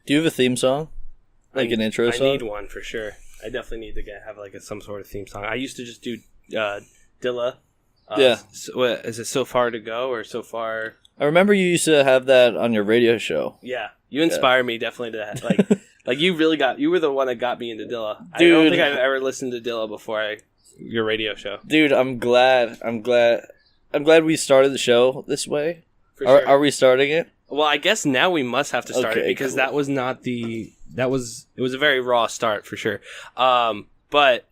Do you have a theme song? Like an intro song? I need one for sure. I definitely need to have like some sort of theme song. I used to just do Dilla. Yeah. Is it So Far to Go or So Far? I remember you used to have that on your radio show. Yeah, you inspired me definitely to like you were the one that got me into Dilla. Dude, I don't think I've ever listened to Dilla before your radio show. Dude, I'm glad we started the show this way. For sure. Are we starting it? Well, I guess now we must have to start it because cool. that was not it was a very raw start for sure. But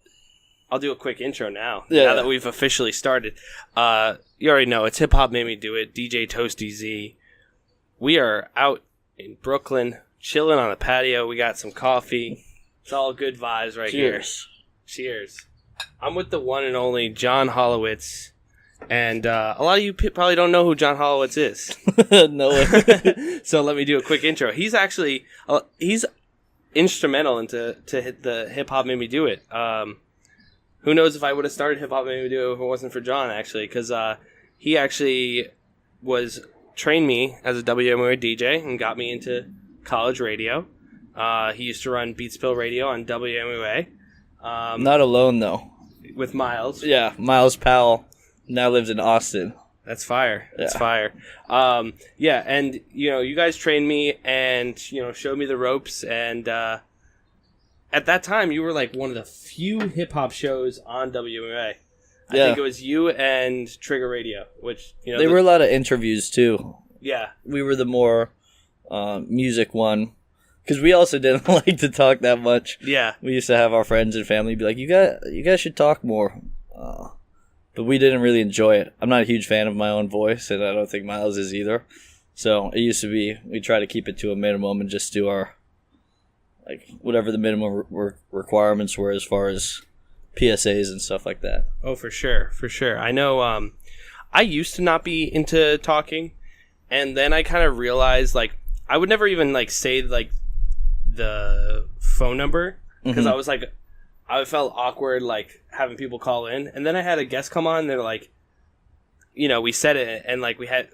I'll do a quick intro now. Yeah. Now that we've officially started. You already know it's Hip Hop Made Me Do It. DJ Toasty Z. We are out in Brooklyn, chilling on the patio. We got some coffee. It's all good vibes right here. Cheers. I'm with the one and only John Hollowitz. And a lot of you probably don't know who John Hollowitz is. No way. So let me do a quick intro. He's actually he's instrumental to hit the Hip Hop Made Me Do It. Who knows if I would have started Hip Hop Made Me Do It if it wasn't for John, actually, because he actually trained me as a WMOA DJ and got me into college radio. He used to run Beatspill radio on WMOA. Not alone, though. With Miles. Yeah, Miles Powell now lives in Austin. That's fire. That's fire. Yeah, and, you guys trained me and, showed me the ropes. And at that time, you were, like, one of the few hip-hop shows on WMA. I think it was you and Trigger Radio, which, There were a lot of interviews, too. Yeah. We were the more music one. Because we also didn't like to talk that much. Yeah. We used to have our friends and family be like, you guys should talk more. But we didn't really enjoy it. I'm not a huge fan of my own voice, and I don't think Miles is either. So it used to be, we try to keep it to a minimum and just do our, like, whatever the minimum requirements were as far as PSAs and stuff like that. Oh, for sure. For sure. I know I used to not be into talking, and then I kind of realized, like, I would never even, like, say, like, the phone number, because I was like, I felt awkward, like, having people call in. And then I had a guest come on, and they're like, we said it, and, like, we had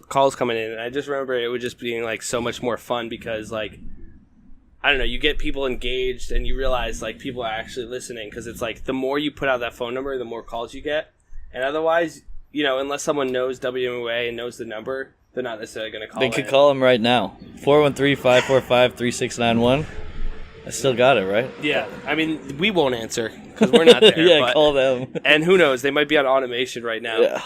calls coming in. And I just remember it was just being, like, so much more fun because, like, I don't know, you get people engaged, and you realize, like, people are actually listening. Because it's, like, the more you put out that phone number, the more calls you get. And otherwise, unless someone knows WMOA and knows the number, they're not necessarily going to call in. They could call them right now. 413-545-3691. I still got it, right? Yeah. I mean, we won't answer because we're not there. Yeah, call them. And who knows? They might be on automation right now. Yeah.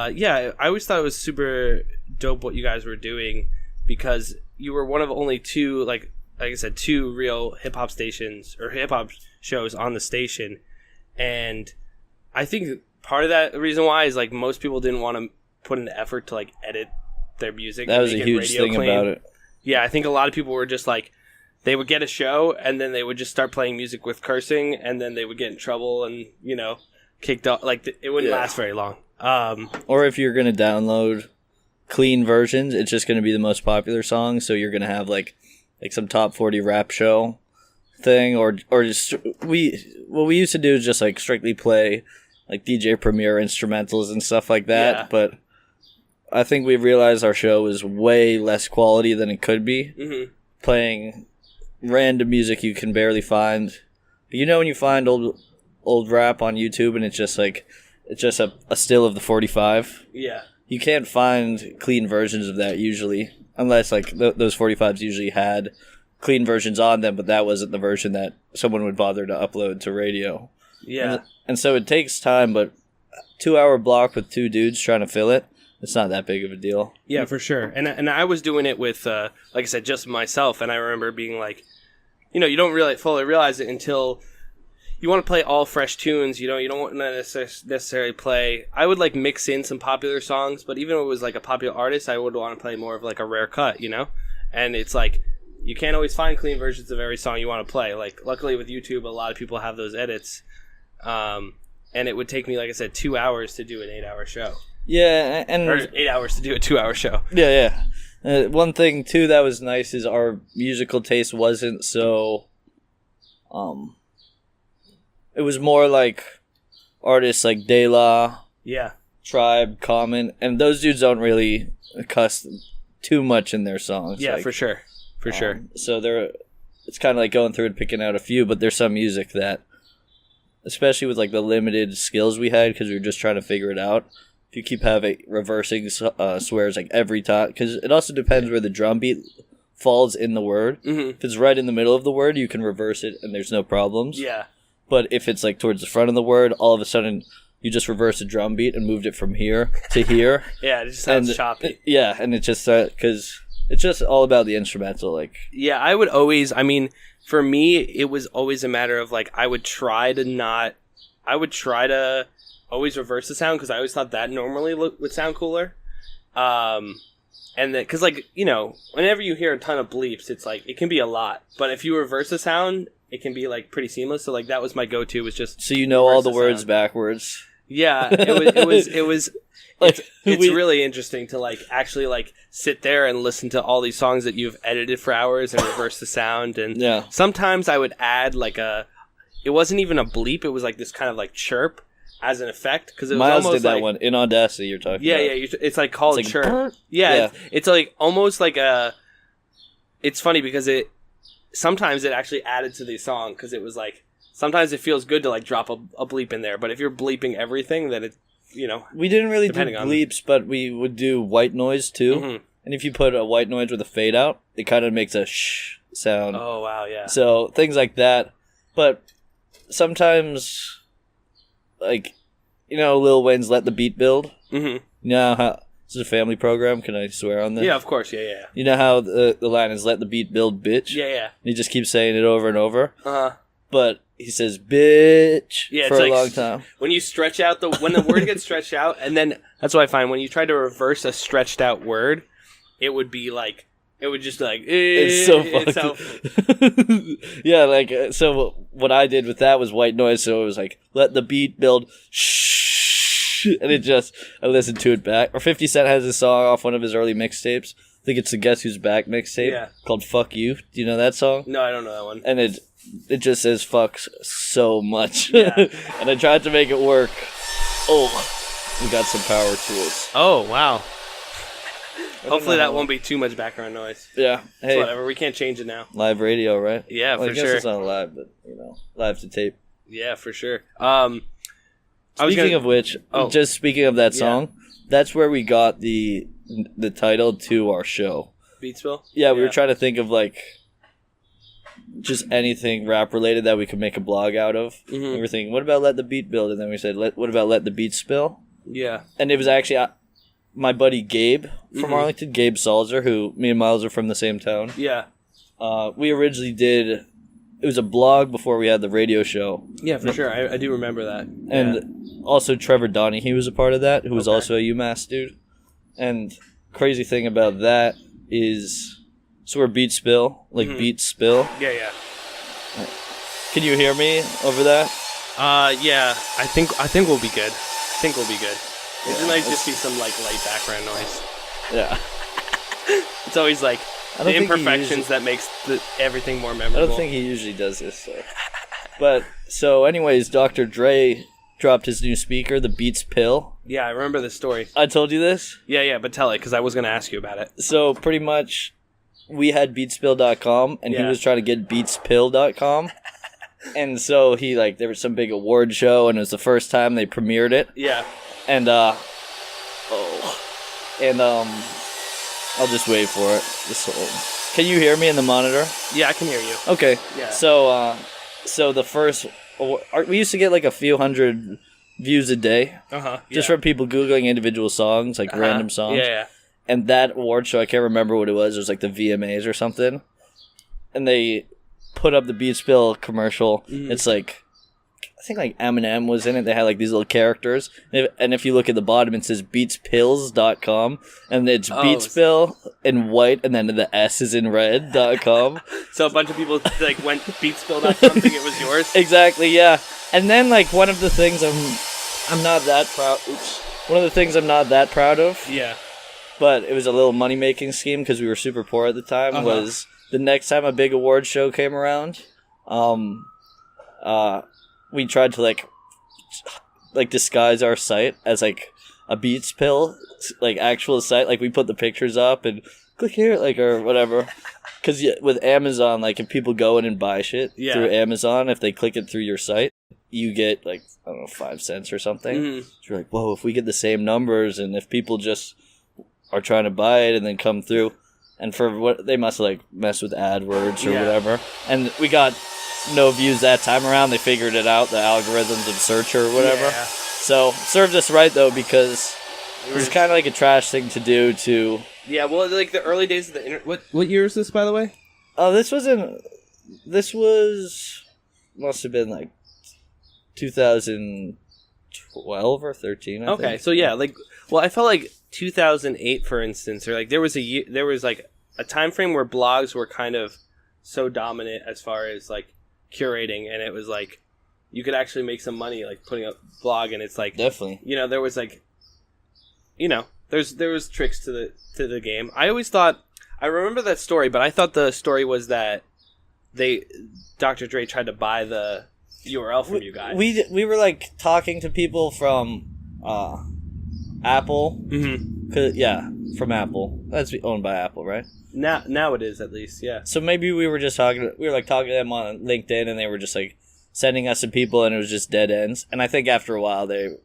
Yeah, I always thought it was super dope what you guys were doing because you were one of only two, like I said, two real hip-hop stations or hip-hop shows on the station. And I think part of that reason why is, like, most people didn't want to put in the effort to, like, edit their music. That was a huge thing about it. Yeah, I think a lot of people were just like, they would get a show and then they would just start playing music with cursing and then they would get in trouble and, kicked off. Like, it wouldn't last very long. Or if you're going to download clean versions, it's just going to be the most popular songs. So you're going to have like some top 40 rap show thing or just what we used to do is just like strictly play like DJ Premier instrumentals and stuff like that. Yeah. But I think we realized our show was way less quality than it could be. Mm-hmm. Playing random music you can barely find. When you find old rap on YouTube and it's just a still of the 45? Yeah. You can't find clean versions of that usually, unless like those 45s usually had clean versions on them, but that wasn't the version that someone would bother to upload to radio. Yeah. And so it takes time, but 2-hour block with two dudes trying to fill it, it's not that big of a deal. Yeah, for sure. And I was doing it with, like I said, just myself. And I remember being like, you don't really fully realize it until you want to play all fresh tunes. You don't want to necessarily play. I would like mix in some popular songs, but even if it was like a popular artist, I would want to play more of like a rare cut, And it's like, you can't always find clean versions of every song you want to play. Like, luckily with YouTube, a lot of people have those edits. And it would take me, like I said, 2 hours to do an 8-hour show. Yeah, and... Or 8 hours to do a 2-hour show. Yeah. One thing, too, that was nice is our musical taste wasn't so... It was more like artists like Dilla, yeah, Tribe, Common, and those dudes don't really cuss too much in their songs. Yeah, like, for sure. For sure. So it's kind of like going through and picking out a few, but there's some music that, especially with like the limited skills we had because we were just trying to figure it out. If you keep having reversing swears like every time, because it also depends where the drum beat falls in the word. Mm-hmm. If it's right in the middle of the word, you can reverse it and there's no problems. Yeah. But if it's like towards the front of the word, all of a sudden you just reversed the drum beat and moved it from here to here. Yeah, it just sounds choppy. Yeah, and it just because it's just all about the instrumental. Like, yeah, I would always. I mean, for me, it was always a matter of like I would try to always reverse the sound because I always thought that normally would sound cooler. And then because like whenever you hear a ton of bleeps, it's like it can be a lot. But if you reverse the sound, it can be like pretty seamless. So like that was my go-to, was just so all the words backwards. Yeah, it was. Like, it's really interesting to like actually like sit there and listen to all these songs that you've edited for hours and reverse the sound. And sometimes I would add like it wasn't even a bleep. It was like this kind of like chirp as an effect because it was Miles almost did that like, one in Audacity. You're talking about. Yeah, it's like called it's like, chirp. Yeah. It's like almost like a. It's funny because sometimes it actually added to the song because it was like. Sometimes it feels good to like drop a bleep in there, but if you're bleeping everything, then we didn't really do bleeps, but we would do white noise too. Mm-hmm. And if you put a white noise with a fade out, it kind of makes a shh sound. Oh wow, yeah. So things like that, but sometimes, like Lil Wayne's "Let the Beat Build." Mm-hmm. You know how this is a family program. Can I swear on this? Yeah, of course. Yeah. You know how the line is "Let the beat build, bitch." Yeah. And he just keeps saying it over and over. Uh-huh. But he says "bitch" for a long time. When you stretch out when the word gets stretched out, and then that's what I find when you try to reverse a stretched out word, it would be like it would just be like it's so fucking yeah. Like so, what I did with that was white noise. So it was like "Let the beat build," shh, and I listened to it back. Or 50 Cent has a song off one of his early mixtapes. I think it's the Guess Who's Back mixtape called "Fuck You." Do you know that song? No, I don't know that one. And it just says fuck so much. Yeah. And I tried to make it work. Oh, we got some power tools. Oh, wow. Hopefully that won't be too much background noise. Yeah. Hey, whatever. We can't change it now. Live radio, right? Yeah, well, for I guess sure. It's not live, but, live to tape. Yeah, for sure. Speaking of which, just speaking of that song, that's where we got the title to our show. Beatspill? Yeah, we were trying to think of, like, just anything rap related that we could make a blog out of. Mm-hmm. We were thinking, what about Let the Beat Build? And then we said, what about Let the Beat Spill? Yeah. And it was actually my buddy Gabe from Arlington, Gabe Salzer, who me and Miles are from the same town. Yeah. We originally it was a blog before we had the radio show. Yeah, for sure. I do remember that. And also Trevor Donahue was a part of that, who was also a UMass dude. And crazy thing about that is... So we're Beatspill, like Beatspill. Yeah. Can you hear me over that? Yeah. I think we'll be good. It might just be some like light background noise. Yeah. It's always like the imperfections that makes everything more memorable. I don't think he usually does this. So. But so, anyways, Dr. Dre dropped his new speaker, the Beatspill. Yeah, I remember the story. I told you this. Yeah, but tell it because I was going to ask you about it. So pretty much. We had Beatspill.com, and he was trying to get Beatspill.com. And so there was some big award show, and it was the first time they premiered it. Yeah. And, I'll just wait for it. Can you hear me in the monitor? Yeah, I can hear you. Okay. Yeah. So the first, we used to get like a few hundred views a day. Just from people Googling individual songs, like random songs. Yeah. And that award show, I can't remember what it was. It was like the VMAs or something. And they put up the Beatspill commercial. Mm-hmm. It's like, I think like Eminem was in it. They had like these little characters. And if you look at the bottom, it says beatspills.com. And it's Beatspill in white, and then the S is in red.com. So a bunch of people like went beatspill.com thinking it was yours? Exactly, yeah. And then like one of the things I'm not that proud. One of the things I'm not that proud of. Yeah. But it was a little money-making scheme because we were super poor at the time, was the next time a big award show came around, we tried to, like disguise our site as, like, a Beatspill, like, actual site. Like, we put the pictures up and click here, like, or whatever. Because with Amazon, like, if people go in and buy shit through Amazon, if they click it through your site, you get, like, I don't know, 5 cents or something. Mm-hmm. So you're like, whoa, if we get the same numbers, and if people just are trying to buy it and then come through, and for what they must, like, mess with AdWords or whatever. And we got no views that time around. They figured it out, the algorithms of search or whatever. Yeah. So, served us right, though, because it was kind of like a trash thing to do to... Yeah, well, like the early days of the internet. What year is this, by the way? This must have been like 2012 or 13. I think. So yeah, like, well, I felt like 2008, for instance, or like there was like a time frame where blogs were kind of so dominant as far as like curating, and it was like you could actually make some money like putting up blog, and it's like definitely, there was like, there was tricks to the game. I always thought, I remember that story, but I thought the story was that Dr. Dre tried to buy the URL from you guys. We were like talking to people from Apple. Mm-hmm. From Apple. That's owned by Apple, right? Now it is, at least, yeah. So maybe we were talking to them on LinkedIn, and they were just like sending us to people, and it was just dead ends. And I think after a while they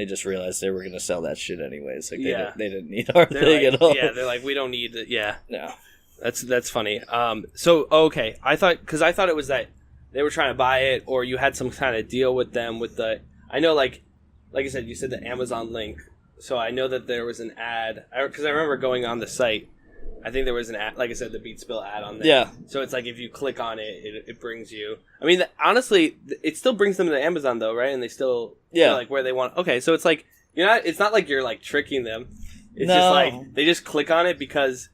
just realized they were going to sell that shit anyways. Like they didn't need our thing at all. Yeah, they're like, we don't need it. Yeah. No. That's funny. So okay, I thought it was that they were trying to buy it, or you had some kind of deal with them with I know, like I said, you said the Amazon link. So I know that there was an ad, because I remember going on the site. I think there was an ad, like I said, the Beatspill ad on there. Yeah. So it's like if you click on it, it brings you. I mean, honestly, it still brings them to Amazon though, right? And they still like where they want. Okay, so it's like it's not like you're like tricking them. It's just like they just click on it because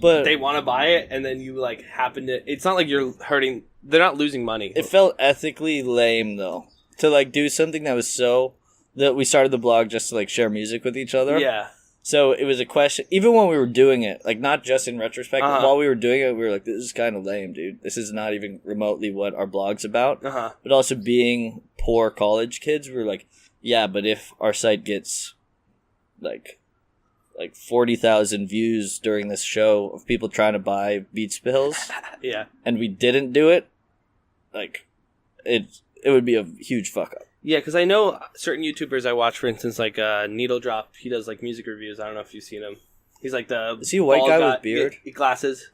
they want to buy it, and then you like happen to. It's not like you're hurting. They're not losing money. It felt ethically lame though to like do something that was so that we started the blog just to like share music with each other. Yeah. So it was a question, even when we were doing it, like not just in retrospect, but while we were doing it, we were like, this is kind of lame, dude. This is not even remotely what our blog's about. But also being poor college kids, we were like, yeah, but if our site gets like 40,000 views during this show of people trying to buy Beatspills, and we didn't do it, like it would be a huge fuck up. Yeah, because I know certain YouTubers I watch, for instance, like Needle Drop. He does like music reviews. I don't know if you've seen him. He's like the is he a white guy with beard, glasses,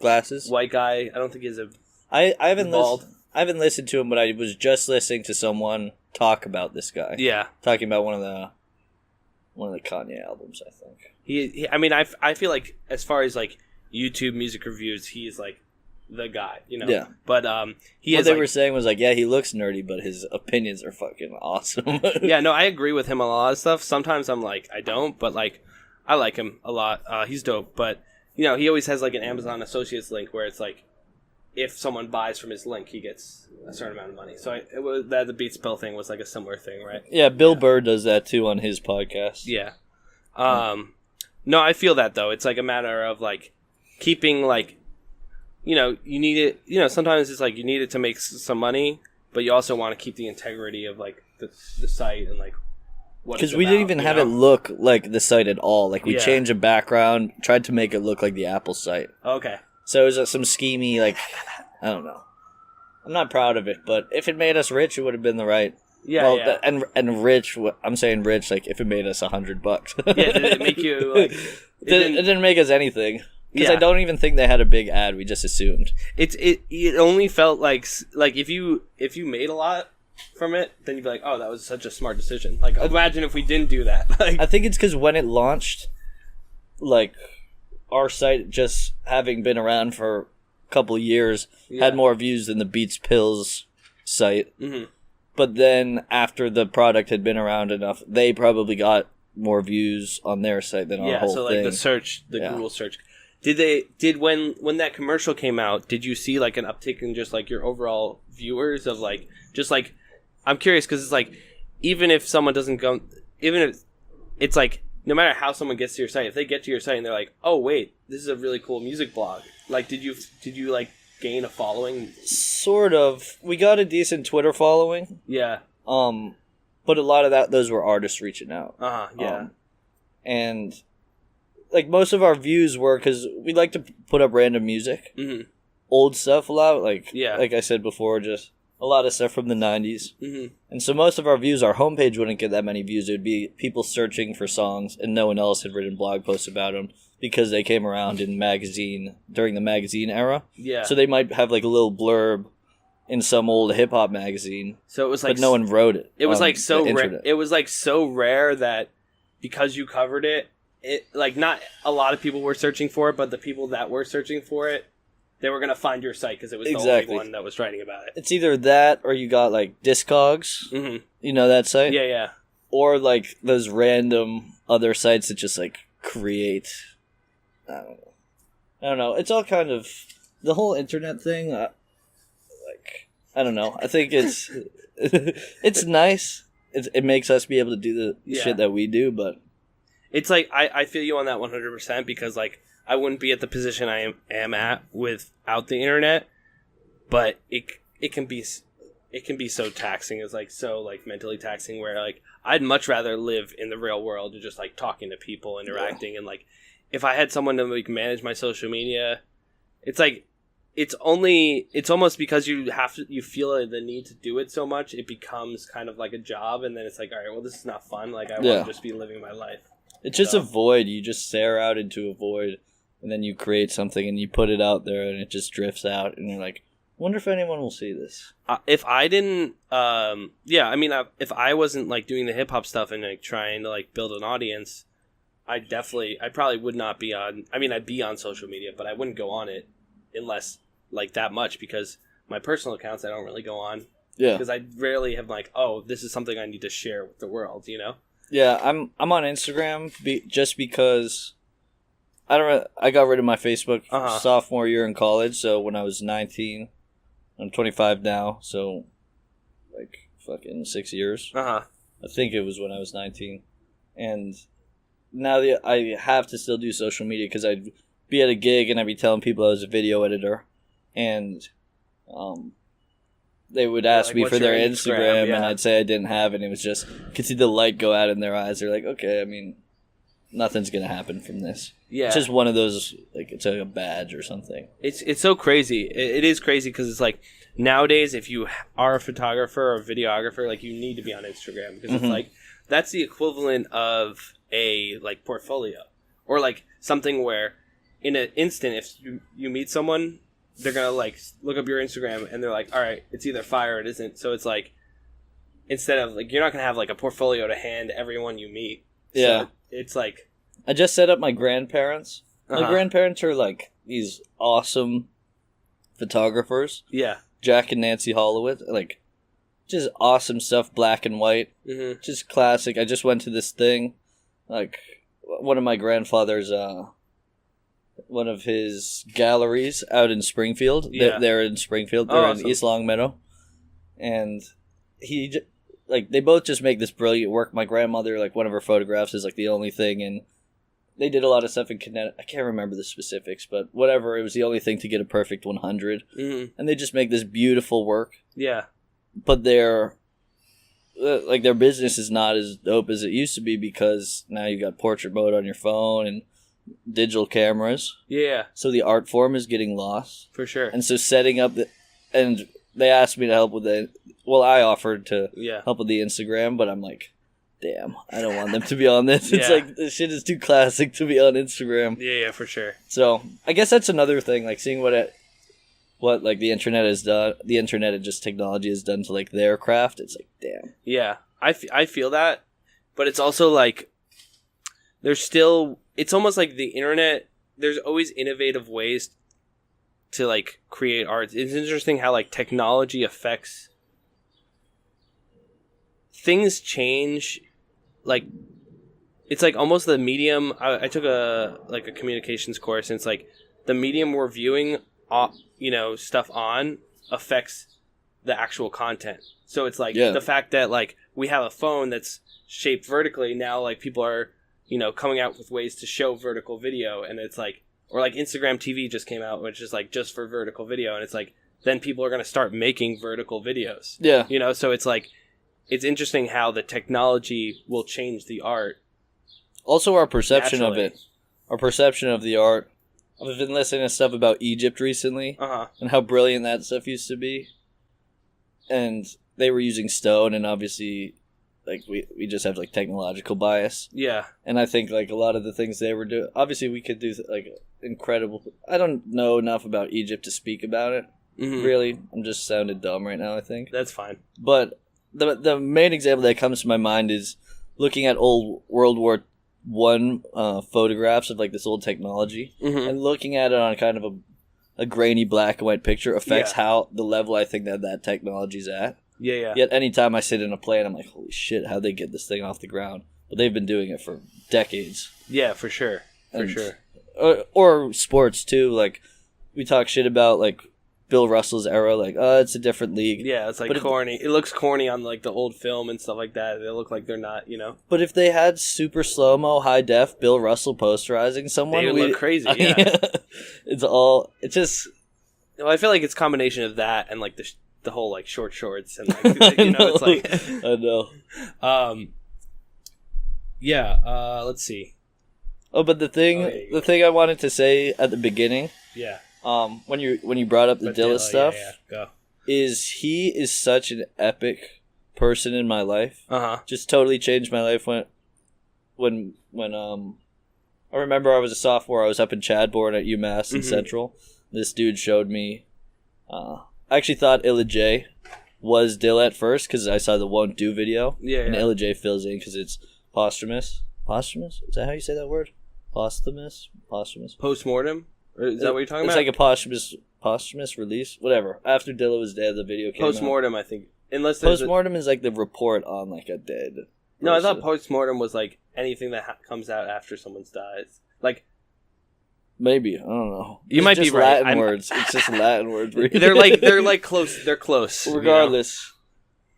white guy. I don't think he's I haven't listened to him, but I was just listening to someone talk about this guy. Yeah, talking about one of the Kanye albums, I think. He I mean, I feel like as far as like YouTube music reviews, he's like the guy, Yeah. But they were saying was like, yeah, he looks nerdy, but his opinions are fucking awesome. Yeah, no, I agree with him on a lot of stuff. Sometimes I'm like, I don't, but like, I like him a lot. He's dope. But he always has like an Amazon Associates link where it's like, if someone buys from his link, he gets a certain amount of money. So it was that the Beatspill thing was like a similar thing, right? Yeah, Bill Burr does that too on his podcast. Yeah. No, I feel that though. It's like a matter of like keeping like. You need it. Sometimes it's like you need it to make some money, but you also want to keep the integrity of like the site and like what. Because we didn't even have it look like the site at all. Like we changed the background, tried to make it look like the Apple site. Okay. So it was some schemey, like I don't know. I'm not proud of it, but if it made us rich, it would have been the right. Yeah, well, yeah. And rich. I'm saying rich. Like if it made us $100. Yeah, did it make you like? It didn't make us anything. Because I don't even think they had a big ad. We just assumed. It only felt like if you made a lot from it, then you'd be like, oh, that was such a smart decision. Like imagine if we didn't do that. Like, I think it's because when it launched, like our site just having been around for a couple of years had more views than the Beatspill's site. Mm-hmm. But then after the product had been around enough, they probably got more views on their site than our whole thing. Yeah, so like the Google search. Did when that commercial came out, did you see like an uptick in just like your overall viewers of like just like I'm curious because it's like even if someone doesn't go, even if it's like no matter how someone gets to your site, if they get to your site and they're like, oh wait, this is a really cool music blog, like did you like gain a following? Sort of. We got a decent Twitter following. Yeah. But a lot of those were artists reaching out. Yeah. And like most of our views were because we like to put up random music, old stuff a lot. Like like I said before, just a lot of stuff from the 90s. And so most of our views, our homepage wouldn't get that many views. It would be people searching for songs, and no one else had written blog posts about them because they came around in during the magazine era. Yeah. So they might have like a little blurb in some old hip hop magazine. So it was like, but no one wrote it. It was like so rare. It was like so rare that because you covered it, like not a lot of people were searching for it, but the people that were searching for it, they were gonna find your site because it was the only one that was writing about it. It's either that or you got like Discogs. You know that site? Yeah, yeah. Or like those random other sites that just like create. I don't know. It's all kind of the whole internet thing. Like I don't know. I think it's it's nice. It makes us be able to do the shit that we do, but it's like I feel you on that 100% because like I wouldn't be at the position I am at without the internet, but it can be so taxing. It's like so like mentally taxing where like I'd much rather live in the real world and just like talking to people, interacting, and like if I had someone to like manage my social media, it's like it's almost because you feel the need to do it so much, it becomes kind of like a job, and then it's like, all right, well, this is not fun. Like I want to just be living my life. It's just a void. You just stare out into a void, and then you create something and you put it out there, and it just drifts out, and you're like, wonder if anyone will see this. If I didn't, if I wasn't like doing the hip hop stuff and like trying to like build an audience, I probably would not be on. I mean, I'd be on social media, but I wouldn't go on it unless like that much because my personal accounts I don't really go on. Yeah. Because I rarely have like, oh, this is something I need to share with the world, you know? Yeah, I'm on Instagram just because I got rid of my Facebook sophomore year in college, so when I was 19, I'm 25 now, so like fucking 6 years. I think it was when I was 19. And now I have to still do social media because I'd be at a gig and I'd be telling people I was a video editor, and they would ask me for their Instagram, and I'd say I didn't have it, and it was just, you could see the light go out in their eyes. They're like, okay, I mean, nothing's going to happen from this. Yeah. It's just one of those, like, it's like a badge or something. It's so crazy. It is crazy because it's like, nowadays, if you are a photographer or a videographer, like, you need to be on Instagram because it's like, that's the equivalent of a, like, portfolio. Or, like, something where, in an instant, if you meet someone, they're going to, like, look up your Instagram, and they're like, all right, it's either fire or it isn't. So it's like, instead of, like, you're not going to have, like, a portfolio to hand everyone you meet. Yeah. So it's like... I just set up my grandparents. My grandparents are, like, these awesome photographers. Yeah. Jack and Nancy Holloway. Like, just awesome stuff, black and white. Just classic. I just went to this thing. Like, one of my grandfather's... one of his galleries out in Springfield. Yeah. They're in Springfield. They're in East Longmeadow. And they both just make this brilliant work. My grandmother, like, one of her photographs is, like, the only thing. And they did a lot of stuff in Connecticut. I can't remember the specifics, but whatever. It was the only thing to get a perfect 100. And they just make this beautiful work. Yeah. But their business is not as dope as it used to be because now you got portrait mode on your phone and digital cameras. Yeah. So the art form is getting lost. For sure. And so setting up and they asked me to help with it. Well, I offered to help with the Instagram, but I'm like, damn, I don't want them to be on this. It's like, this shit is too classic to be on Instagram. Yeah, for sure. So I guess that's another thing, like seeing what like the internet has done, the internet and just technology has done to like their craft. It's like, damn. Yeah, I feel that, but it's also like, there's still... It's almost like the internet, there's always innovative ways to, like, create art. It's interesting how, like, technology affects... Things change, like... It's, like, almost the medium... I took a communications course, and it's, like, the medium we're viewing, stuff on affects the actual content. So it's, like, the fact that, like, we have a phone that's shaped vertically, now, like, people are... coming out with ways to show vertical video, and it's like, or like Instagram TV just came out, which is like just for vertical video, and it's like, then people are going to start making vertical videos. Yeah. So it's like, it's interesting how the technology will change the art. Also our perception naturally. Of it. our perception of the art. I've been listening to stuff about Egypt recently and how brilliant that stuff used to be. And they were using stone, and obviously, like, we just have, like, technological bias. Yeah. And I think, like, a lot of the things they were doing, obviously we could do, like, incredible. I don't know enough about Egypt to speak about it. Really. I'm just sounding dumb right now, I think. That's fine. But the main example that comes to my mind is looking at old World War One photographs of, like, this old technology and looking at it on kind of a grainy black and white picture affects how the level I think that technology's at. Yeah. Yet anytime I sit in a plane, I'm like, holy shit, how'd they get this thing off the ground? But they've been doing it for decades. Yeah, for sure. Or sports, too. Like, we talk shit about, like, Bill Russell's era, like, oh, it's a different league. Yeah, it's like corny. It looks corny on like the old film and stuff like that. They look like they're not, But if they had super slow-mo, high-def Bill Russell posterizing someone, they would look crazy, yeah. It's just... Well, I feel like it's a combination of that and like the whole like short shorts and like, it's like... I know. Let's see. Oh, but the thing I wanted to say at the beginning... Yeah. When you brought up the Dilla stuff, Go. is he is such an epic person in my life. Just totally changed my life when I remember I was a sophomore. I was up in Chadbourne at UMass in Central. This dude showed me. I actually thought Illa J was Dilla at first because I saw the Won't Do video. And Illa J fills in because it's posthumous. Posthumous? Is that how you say that word? Posthumous. Postmortem. Or is that what you're talking about? It's like a posthumous release, whatever. After Dilla was dead, the video came Postmortem, I think. Unless postmortem is like the report on like a dead person. No, I thought postmortem was like anything that comes out after someone's dies. Like maybe, I don't know. You might be right. Latin words. It's just Latin words. They're like close. They're close. Regardless.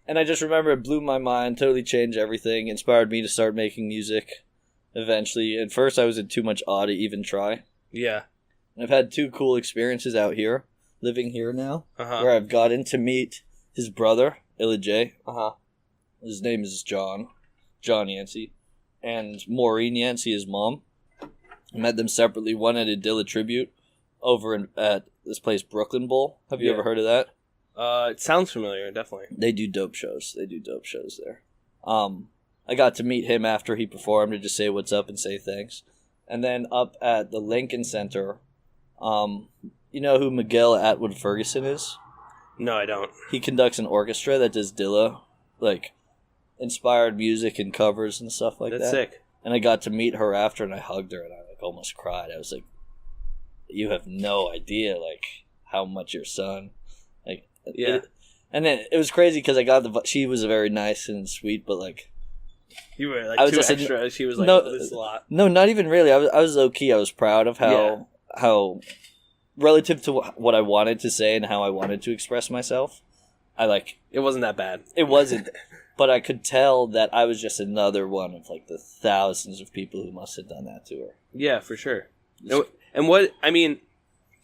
And I just remember it blew my mind, totally changed everything, inspired me to start making music eventually. At first I was in too much awe to even try. Yeah. I've had 2 cool experiences out here, living here now, where I've gotten to meet his brother, Illa J. His name is John Yancey, and Maureen Yancey, his mom. I met them separately, one at a Dilla tribute over at this place, Brooklyn Bowl. Have you ever heard of that? It sounds familiar, definitely. They do dope shows. There. I got to meet him after he performed to just say what's up and say thanks. And then up at the Lincoln Center... you know who Miguel Atwood Ferguson is? No, I don't. He conducts an orchestra that does Dilla, like, inspired music and covers and stuff like that. That's sick. And I got to meet her after, and I hugged her, and I like almost cried. I was like, "You have no idea, like, how much your son, like." Yeah. And then it was crazy because I got she was very nice and sweet, but like. You were like too extra. She was like, this is a lot. No, not even really. I was low key. I was proud of how relative to what I wanted to say and how I wanted to express myself, it wasn't that bad. It wasn't, but I could tell that I was just another one of like the thousands of people who must have done that to her. Yeah, for sure. And what I mean,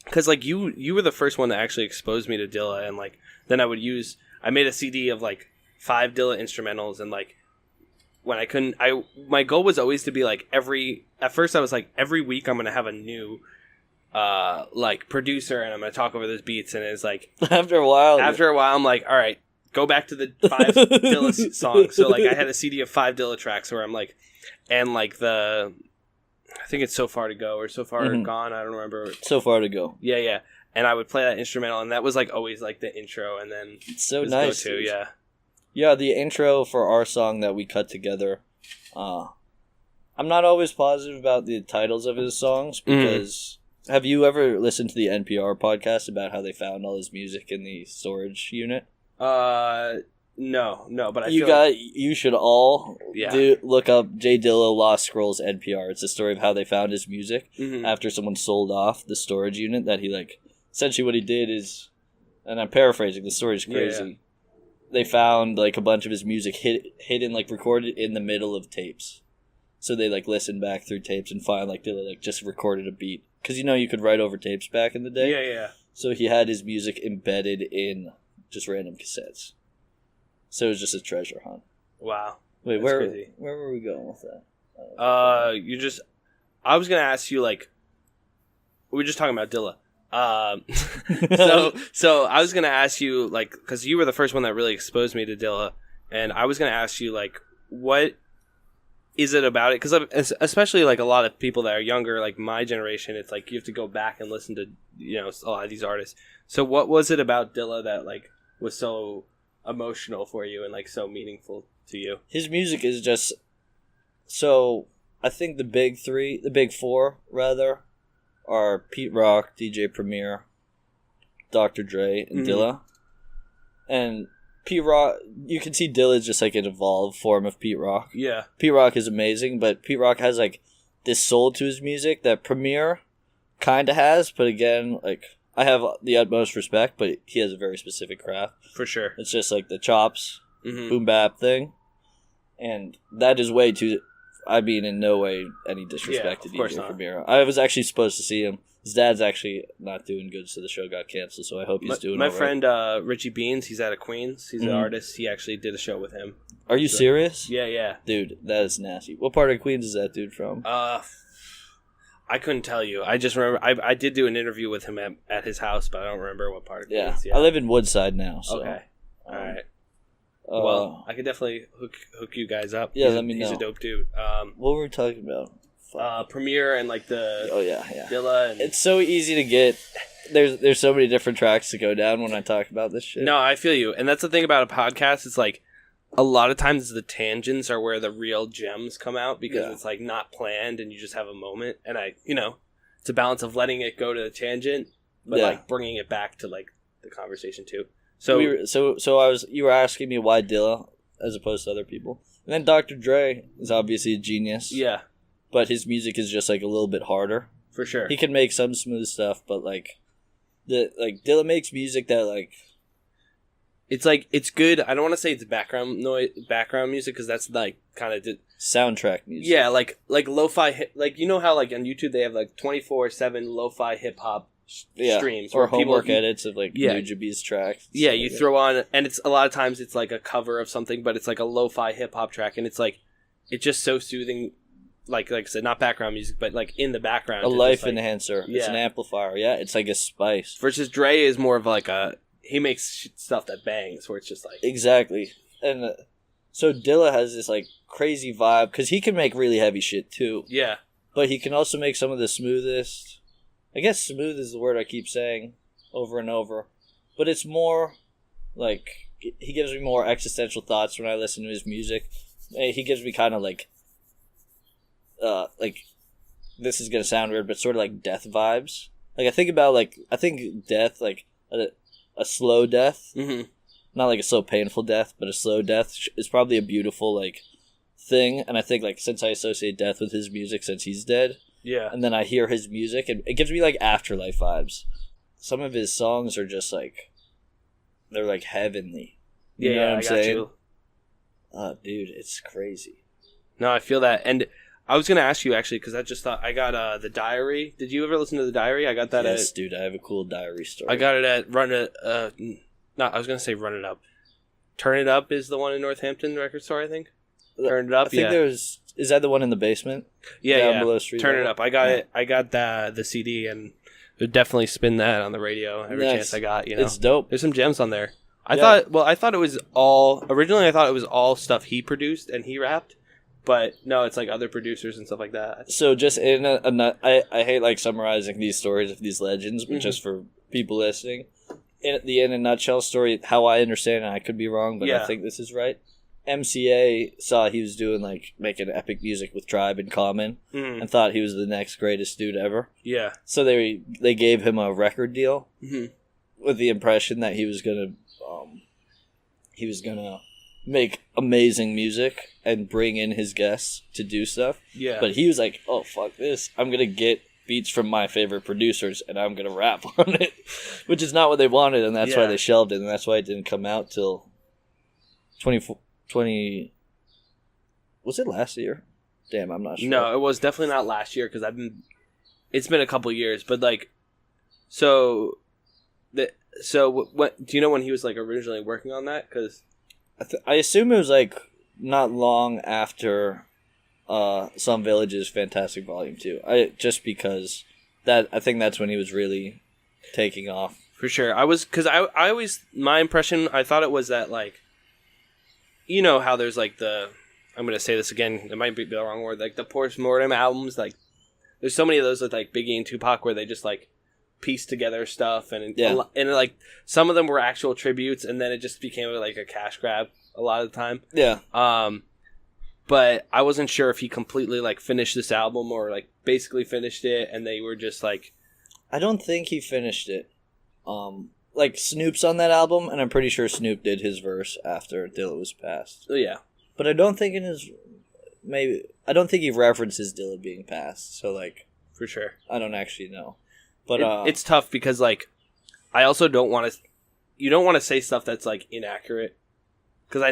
because like you were the first one that actually exposed me to Dilla, and like then I made a CD of like 5 Dilla instrumentals, and like when my goal was always to be like at first I was like every week I'm gonna have a new like producer and I'm gonna talk over those beats, and it's like after a while I'm like, all right, go back to the 5 Dilla songs. So like I had a CD of 5 Dilla tracks where I'm like, and like I think it's So Far to Go or So Far Gone, I don't remember. So Far to Go. Yeah. And I would play that instrumental, and that was like always like the intro, and then it's so nice. Go-to, yeah. Yeah, the intro for our song that we cut together. I'm not always positive about the titles of his songs because have you ever listened to the NPR podcast about how they found all his music in the storage unit? No, but you should all look up J Dilla Lost Scrolls NPR. It's a story of how they found his music after someone sold off the storage unit that he like. Essentially, what he did is, and I'm paraphrasing. The story's crazy. Yeah. They found like a bunch of his music hidden, like recorded in the middle of tapes. So they like listened back through tapes and find like Dilla like just recorded a beat because you could write over tapes back in the day. Yeah. So he had his music embedded in just random cassettes. So it was just a treasure hunt. Wow. Wait, where were we going with that? I was gonna ask you, like, we were just talking about Dilla. So I was gonna ask you, like, because you were the first one that really exposed me to Dilla, and I was gonna ask you, like, what is it about it? Because especially like a lot of people that are younger, like my generation, it's like you have to go back and listen to a lot of these artists. So what was it about Dilla that like was so emotional for you and like so meaningful to you? His music is just so. I think the big four rather, are Pete Rock, DJ Premier, Dr. Dre, and Dilla. And Pete Rock, you can see Dilla is just like an evolved form of Pete Rock. Yeah. Pete Rock is amazing, but Pete Rock has like this soul to his music that Premier kind of has, but again, like I have the utmost respect, but he has a very specific craft. For sure. It's just like the chops, boom bap thing. And that is way too... I mean, in no way any disrespect to DJ Premier. I was actually supposed to see him. His dad's actually not doing good, so the show got canceled, so I hope he's doing all right. My friend Richie Beans, he's out of Queens. He's an artist. He actually did a show with him. Are you serious? Yeah. Dude, that is nasty. What part of Queens is that dude from? I couldn't tell you. I just remember I did do an interview with him at his house, but I don't remember what part of Queens. Yeah, I live in Woodside now, so... Okay. All right. Well, I could definitely hook you guys up. Yeah, let me know. He's a dope dude. What were we talking about? Premiere and like the Dilla. And... It's so easy to get. There's so many different tracks to go down when I talk about this shit. No, I feel you, and that's the thing about a podcast. It's like a lot of times the tangents are where the real gems come out because it's like not planned and you just have a moment. And it's a balance of letting it go to the tangent, but like bringing it back to like the conversation too. So you were asking me why Dilla as opposed to other people, and then Dr. Dre is obviously a genius. Yeah, but his music is just like a little bit harder. For sure, he can make some smooth stuff, but like Dilla makes music that like it's good. I don't want to say it's background music because that's like kind of soundtrack music. Yeah, like lo-fi like how like on YouTube they have like 24/7 lo-fi hip hop. Streams or homework edits of like Nujabes tracks. Yeah, you throw on, and it's a lot of times it's like a cover of something, but it's like a lo-fi hip hop track, and it's like it's just so soothing. Like I said, not background music, but like in the background, a life enhancer. It's an amplifier. Yeah, it's like a spice. Versus Dre is more of like he makes stuff that bangs, where it's just like exactly. And so Dilla has this like crazy vibe because he can make really heavy shit too. Yeah, but he can also make some of the smoothest. I guess smooth is the word I keep saying over and over. But it's more like he gives me more existential thoughts when I listen to his music. He gives me kind of like this is going to sound weird, but sort of like death vibes. Like I think death, like a slow death, not like a slow painful death, but a slow death is probably a beautiful like thing. And I think like since I associate death with his music since he's dead, and then I hear his music, and it gives me like afterlife vibes. Some of his songs are just like they're like heavenly. You know what I'm saying? Dude, it's crazy. No, I feel that, and I was gonna ask you actually because I just thought I got the Diary. Did you ever listen to the Diary? I got that. Yes, dude. I have a cool Diary story. I got it at Run It. I was gonna say Run It Up. Turn It Up is the one in Northampton record store, I think. Turn It Up. I think there's. Is that the one in the basement? Yeah, below street Turn It Up. I got it. I got the CD and would definitely spin that on the radio every chance I got. It's dope. There's some gems on there. I thought it was all originally. I thought it was all stuff he produced and he rapped, but no, it's like other producers and stuff like that. So just in I hate like summarizing these stories of these legends, but just for people listening, in a nutshell story, how I understand it, I could be wrong, but I think this is right. MCA saw he was doing like making epic music with Tribe and Common, and thought he was the next greatest dude ever. Yeah. So they gave him a record deal with the impression that he was gonna make amazing music and bring in his guests to do stuff. Yeah. But he was like, "Oh fuck this! I'm gonna get beats from my favorite producers and I'm gonna rap on it," which is not what they wanted, and that's why they shelved it, and that's why it didn't come out till 20 was it last year? Damn, I'm not sure. No, it was definitely not last year because it's been a couple years, but like, so what do you know when he was like originally working on that? Because I assume it was like not long after Some Villages Fantastic Volume 2. Just because I think that's when he was really taking off. For sure. Because I always, my impression, I thought it was that, like, you know how there's, like, I'm going to say this again, it might be the wrong word, like, the post-mortem albums, like, there's so many of those with, like, Biggie and Tupac where they just, like, piece together stuff, and like, some of them were actual tributes, and then it just became, like, a cash grab a lot of the time. Yeah. But I wasn't sure if he completely, like, finished this album or, like, basically finished it, and they were just, like... I don't think he finished it. Like, Snoop's on that album, and I'm pretty sure Snoop did his verse after Dilla was passed. Oh, yeah. But I don't think I don't think he references Dilla being passed, so, like... For sure. I don't actually know. But it's tough because, like, I also don't want to... You don't want to say stuff that's, like, inaccurate. Because I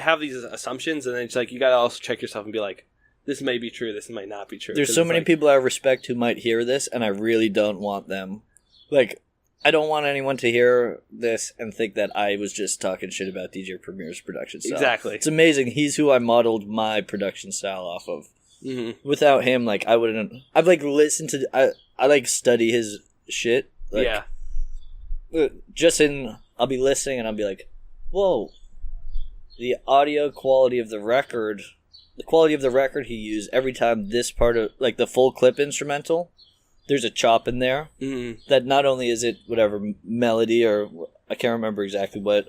have these assumptions, and then it's like, you gotta also check yourself and be like, this may be true, this might not be true. There's so many people I respect who might hear this, and I really don't want them. Like, I don't want anyone to hear this and think that I was just talking shit about DJ Premier's production style. Exactly. It's amazing. He's who I modeled my production style off of. Mm-hmm. Without him, like, I wouldn't... I've, like, listened to... I like, study his shit. Like, yeah. I'll be listening, and I'll be like, whoa. The audio quality of the record... The quality of the record he used every time this part of... Like, the full clip instrumental... There's a chop in there that not only is it whatever melody or I can't remember exactly what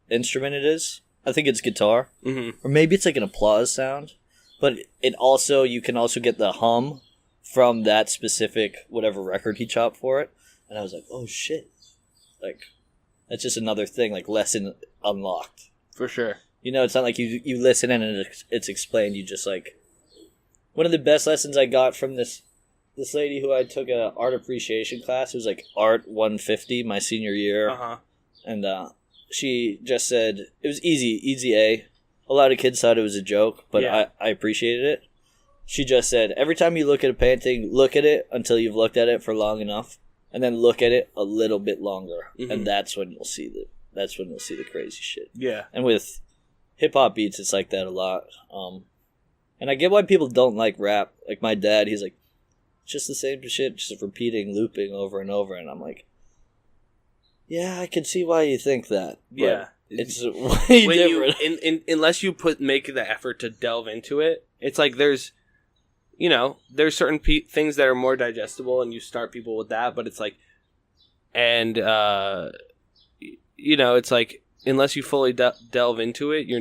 instrument it is. I think it's guitar. Mm-hmm. Or maybe it's like an applause sound. But you can also get the hum from that specific whatever record he chopped for it. And I was like, oh shit. Like, that's just another thing, like lesson unlocked. For sure. You know, it's not like you listen and it's explained. You just like... One of the best lessons I got from this lady who I took a art appreciation class, it was like Art 150 my senior year. Uh-huh. And she just said, it was easy A. A lot of kids thought it was a joke, but yeah. I appreciated it. She just said, every time you look at a painting, look at it until you've looked at it for long enough, and then look at it a little bit longer. Mm-hmm. And that's when you'll see the crazy shit. Yeah. And with hip-hop beats, it's like that a lot. And I get why people don't like rap. Like my dad, he's like, just the same shit, just repeating, looping over and over, and I'm like, yeah, I can see why you think that. Yeah, it's way different. Unless you make the effort to delve into it, it's like there's certain things that are more digestible, and you start people with that, but it's like, and it's like unless you fully delve into it, you're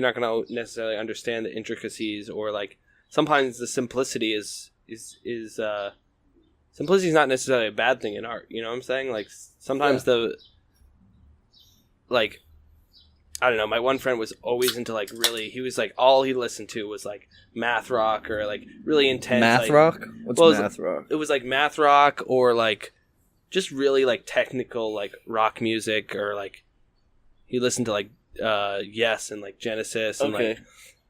not going to necessarily understand the intricacies, or like sometimes the simplicity is simplicity is not necessarily a bad thing in art. You know what I'm saying? Like sometimes I don't know. My one friend was always into like he was like all he listened to was like math rock or like really intense math rock. What's math rock? It was like math rock or like just really like technical like rock music, or like he listened to like Yes and like Genesis and like.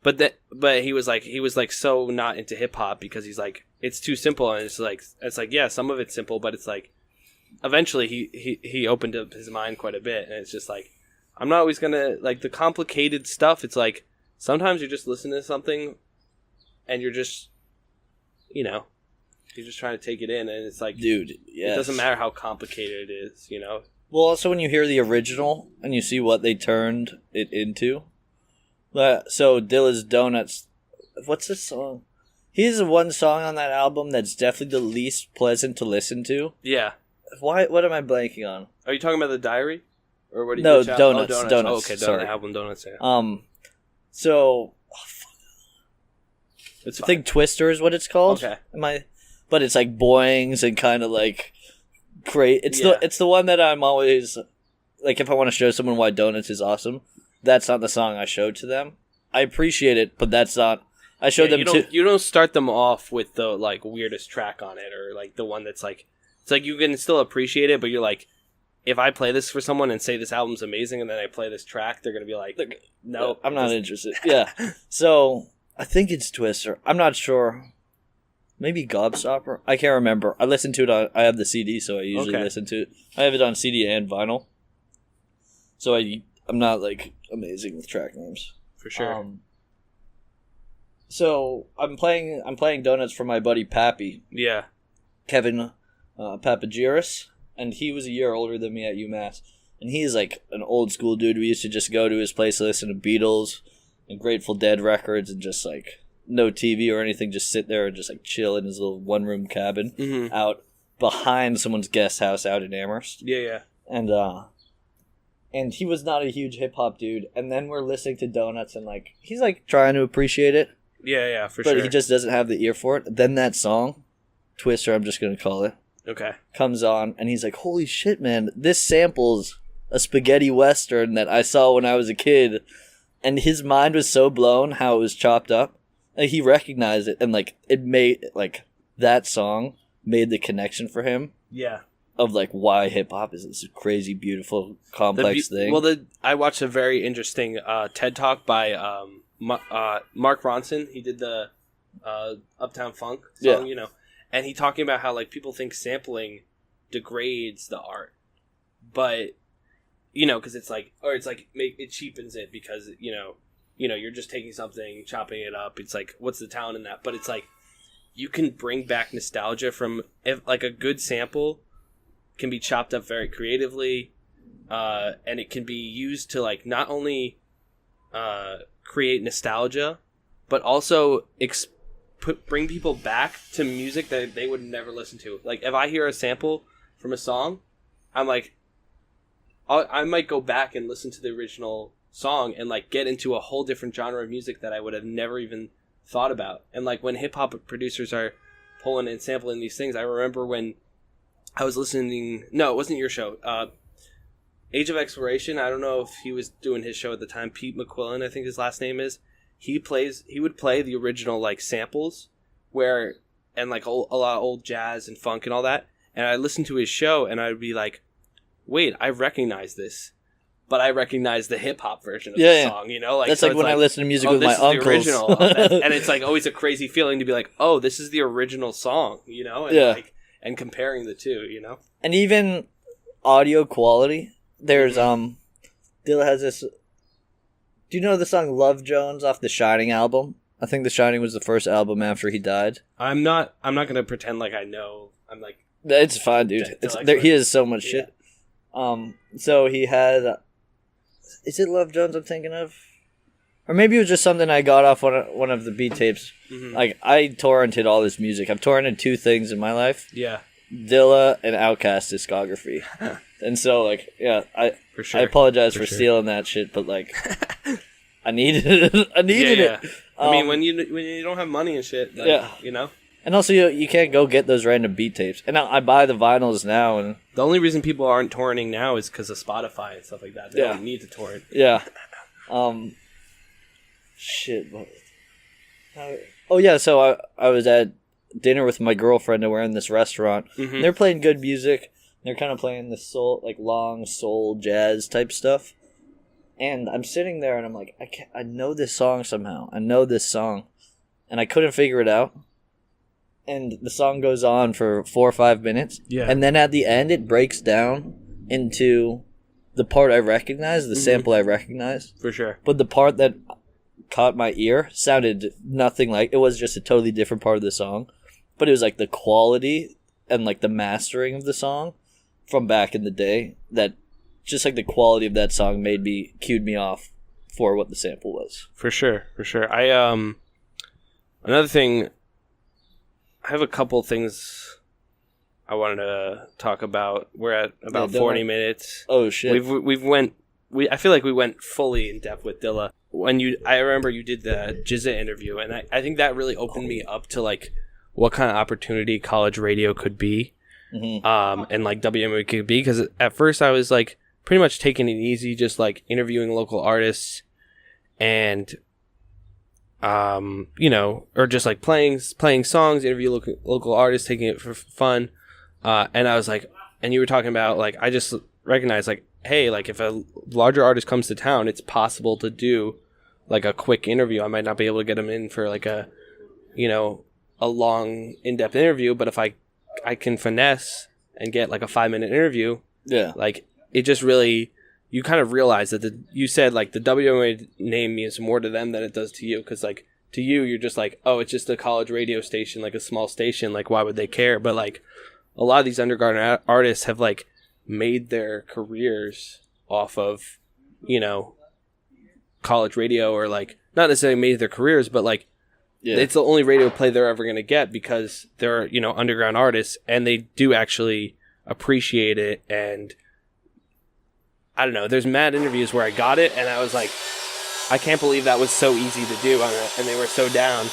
But he was like so not into hip hop because he's like it's too simple, and it's like yeah, some of it's simple, but it's like eventually he opened up his mind quite a bit, and it's just like I'm not always gonna like the complicated stuff. It's like sometimes you just listen to something and you're just you're just trying to take it in, and it's like, dude, yes. It doesn't matter how complicated it is, Well, also when you hear the original and you see what they turned it into. So Dilla's Donuts, what's this song? He has one song on that album that's definitely the least pleasant to listen to. Yeah. What am I blanking on? Are you talking about the Diary? Or what? No, Donuts. Oh, Donuts. Oh, okay, sorry. The album Donuts. Yeah. I think Twister is what it's called. Okay. But it's like boings and kind of like great. It's the one that I'm always like, if I want to show someone why Donuts is awesome. That's not the song I showed to them. I appreciate it, but that's not. I showed them. You don't start them off with the like weirdest track on it, or like the one that's like. It's like you can still appreciate it, but you're like, if I play this for someone and say this album's amazing, and then I play this track, they're gonna be like, no, I'm not interested. Yeah. So I think it's Twister. I'm not sure. Maybe Gobstopper. I can't remember. I listened to it. I have the CD, so I usually listen to it. I have it on CD and vinyl. So I'm not like amazing with track names for sure. So I'm playing donuts for my buddy Pappy, Yeah. Kevin Papagiris, and he was a year older than me at UMass. And he's like an old school dude. We used to just go to his place, listen to Beatles and Grateful Dead records, and just like no TV or anything, just sit there and just like chill in his little one room cabin out behind someone's guest house out in Amherst. Yeah. And he was not a huge hip hop dude. And then we're listening to Donuts, and like he's like trying to appreciate it. Yeah, for sure. But he just doesn't have the ear for it. Then that song, Twister, I'm just gonna call it, okay, comes on, and he's like, "Holy shit, man! This samples a spaghetti western that I saw when I was a kid." And his mind was so blown how it was chopped up. Like, he recognized it, and like it made like that song made the connection for him. Yeah. Of like why hip hop is this crazy, beautiful, complex thing. Well, I watched a very interesting TED Talk by Mark Ronson. He did the Uptown Funk song, and he talking about how like people think sampling degrades the art, but because it's like it cheapens it because you're just taking something, chopping it up. It's like, what's the talent in that? But it's like you can bring back nostalgia from like a good sample can be chopped up very creatively, and it can be used to like not only create nostalgia, but also bring people back to music that they would never listen to. Like if I hear a sample from a song, I'm like, I might go back and listen to the original song and like get into a whole different genre of music that I would have never even thought about. And like when hip hop producers are pulling and sampling these things, I remember when I was listening. No, it wasn't your show. Age of Exploration. I don't know if he was doing his show at the time. Pete McQuillan, I think his last name is. He would play the original like samples, and like a lot of old jazz and funk and all that. And I listened to his show, and I'd be like, "Wait, I recognize this," but I recognize the hip hop version of the song. Like that's so like when I listen to music with my uncles. The original and it's like always a crazy feeling to be like, "Oh, this is the original song," and and comparing the two, And even audio quality. There's Dilla has this. Do you know the song Love Jones off the Shining album? I think the Shining was the first album after he died. I'm not gonna pretend like I know. I'm like, it's fine, dude. He has so much shit. So he had. Is it Love Jones I'm thinking of? Or maybe it was just something I got off one of the beat tapes. Mm-hmm. Like, I torrented all this music. I've torrented two things in my life. Yeah. Dilla and Outkast discography. And so, like, I apologize for stealing that shit, but, like, I needed it. I needed it. I mean, when you don't have money and shit, like, And also, you can't go get those random beat tapes. And now I buy the vinyls now. And the only reason people aren't torrenting now is because of Spotify and stuff like that. They don't need to torrent. Yeah. Shit. Oh, yeah, so I was at dinner with my girlfriend and we're in this restaurant. Mm-hmm. They're playing good music. They're kind of playing the soul, like long soul jazz type stuff. And I'm sitting there and I'm like, I know this song somehow. I know this song. And I couldn't figure it out. And the song goes on for 4 or 5 minutes. Yeah. And then at the end, it breaks down into the part I recognize, the sample I recognize. For sure. But the part that caught my ear sounded nothing like it. Was just a totally different part of the song. But it was like the quality and like the mastering of the song from back in the day, that just like the quality of that song cued me off for what the sample was. For sure. I another thing, I have a couple things I wanted to talk about. We're at about 40 minutes. Oh shit. I feel like we went fully in depth with Dilla. I remember you did the GZA interview, and I think that really opened me up to like what kind of opportunity college radio could be, and like WMA could be. Because at first I was like pretty much taking it easy, just like interviewing local artists, and or just like playing songs, interview local artists, taking it for fun. And I was like, and you were talking about like, I just recognized like, hey, like if a larger artist comes to town, it's possible to do like a quick interview. I might not be able to get them in for like a long in-depth interview, but if I can finesse and get like a 5-minute interview, like it just really, you kind of realize that you said like the WMA name means more to them than it does to you. Cause like to you, you're just like, oh, it's just a college radio station, like a small station. Like, why would they care? But like, a lot of these underground artists have like made their careers off of, you know, college radio, or like not necessarily made their careers, but like it's the only radio play they're ever going to get because they're, you know, underground artists, and they do actually appreciate it. And I don't know, there's mad interviews where I got it and I was like, I can't believe that was so easy to do, and they were so down.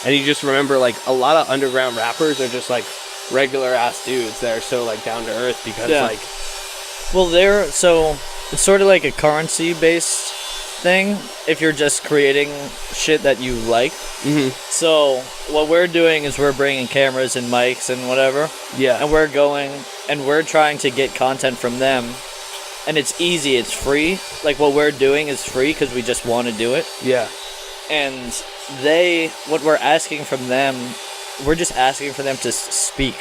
And you just remember like a lot of underground rappers are just like regular ass dudes that are so like down to earth because like, well, so it's sort of like a currency based thing if you're just creating shit that you like. So what we're doing is we're bringing cameras and mics and whatever, and we're going and we're trying to get content from them, and it's easy, it's free. Like what we're doing is free because we just want to do it, and what we're asking from them, we're just asking for them to speak.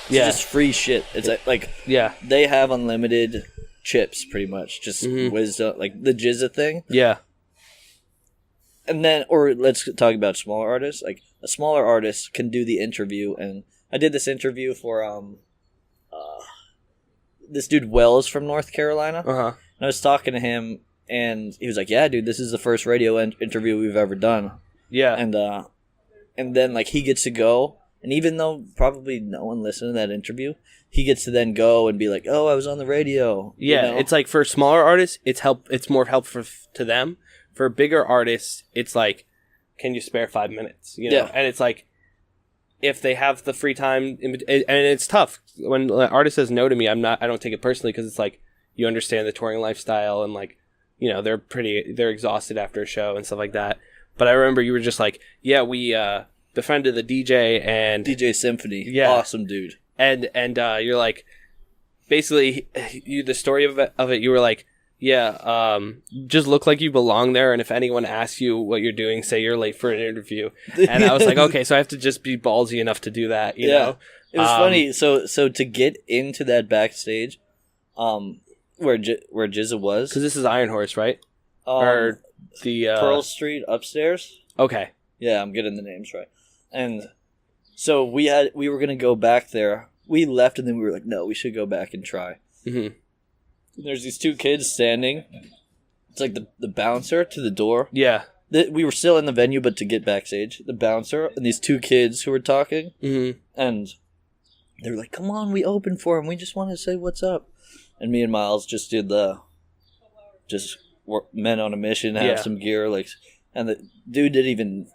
It's just free shit. It's like they have unlimited chips, pretty much, just wisdom, like the GZA thing. And then, or let's talk about smaller artists. Like a smaller artist can do the interview, and I did this interview for this dude Wells from North Carolina. And I was talking to him, and he was like, "Yeah, dude, this is the first radio interview we've ever done." And then like he gets to go, and even though probably no one listened to that interview, he gets to then go and be like, "Oh, I was on the radio." You know? It's like for smaller artists, it's more helpful to them. For bigger artists, it's like, can you spare 5 minutes? You know, and it's like, if they have the free time, and it's tough when an artist says no to me. I don't take it personally because it's like, you understand the touring lifestyle, and like, you know, they're exhausted after a show and stuff like that. But I remember you were just like, we befriended the DJ and DJ Symphony, awesome dude. And you're like, basically, the story of it, you were like, just look like you belong there, and if anyone asks you what you're doing, say you're late for an interview. And I was like, okay, so I have to just be ballsy enough to do that, you know? It was funny. So to get into that backstage, where GZA was, because this is Iron Horse, right? Or the Pearl Street upstairs. Okay. Yeah, I'm getting the names right. And so we were gonna go back there. We left, and then we were like, no, we should go back and try. There's these two kids standing. It's like the bouncer to the door. We were still in the venue, but to get backstage, the bouncer and these two kids who were talking, and they were like, "Come on, we opened for him. We just want to say what's up." And me and Miles just did men on a mission, have some gear, like, and the dude didn't even.